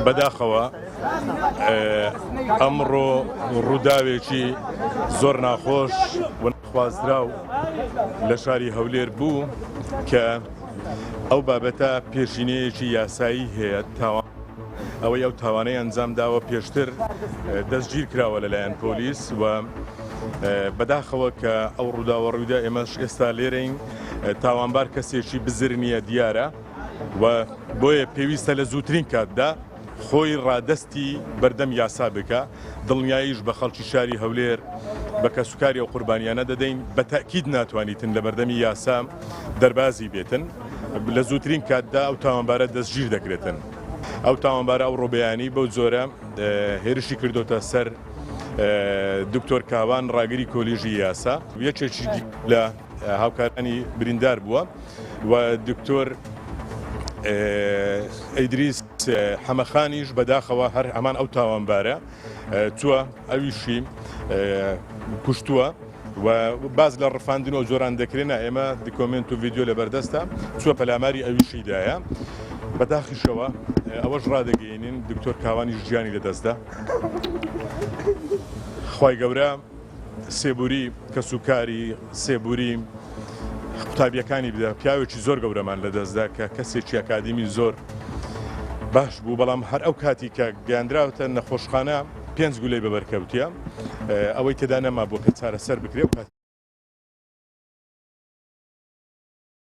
بەداخەوە ئەمڕۆ ڕووداوێکی زۆر ناخۆش و نەخوازراو لە شاری هەولێر بوو کە ئەو بابەتە پێشینەیەکی یاسایی هەیە ئەوەی ئەو تاوانەی ئەنجام داوە پێشتر دەستگیر کراوە لەلایەن پۆلیس و بەداخەوە کە ئەو ڕووداوە ڕوویدا ئێمەش ئێستا لێرەین تاوانبار کەسێکی بزر نییە دیارە و بۆیە پێویستە لە زووترین کاتدا خۆی ڕادستی بەردەم یاسا بکە دڵنیاییش بە خەڵکی شاری هەولێر بە کەسوکاری ئەو قوربانیانە دەدەین بە تاکید ناتوانیتن لە بەردەمی یاسا دەربازی بێتن لە زووترین کاتدا ئەو تاوانبارە دەستگیر دەکرێتن. ئەو تاوانبارە ئەو ڕۆبەیانی بەو جۆرە هێرشی کردوتە سەر دکتۆر کاوان ڕاگری کۆلیژی یاسا یەکێکی لە هاوکارانی بریندار بووە و دکتۆر ئەیدریس حەمەخانیش بەداخەوە هەر هەمان ئەو تاوانبارە چووە ئەویشی کوشتووە و باز لە ڕفاندنەوە جۆران دەکرێنە ئێمە دیکۆمنت و ڤیدیۆ لە بەردەستە چووە پەلاماری ئەویشیدایە بەداخیشەوە ئەوەش ڕادەگەینین دکتۆر کاوانیش گیانی لەدەستدا. خوای گەورە سێبووری کەسوکاری سێبووری قوتابیەکانی بدە پیاوێکی زۆر گەورەمان لەدەستدا کە کەسێکی ئەکادیمی زۆر باش بوو بەڵام هەر ئەو کاتی کە گەیاندراوەتە نەخۆشخانە 5 گولەی بەبەرکەوتیە ئەوەی تێدا نەما بۆ کە چارەسەر بکرێ و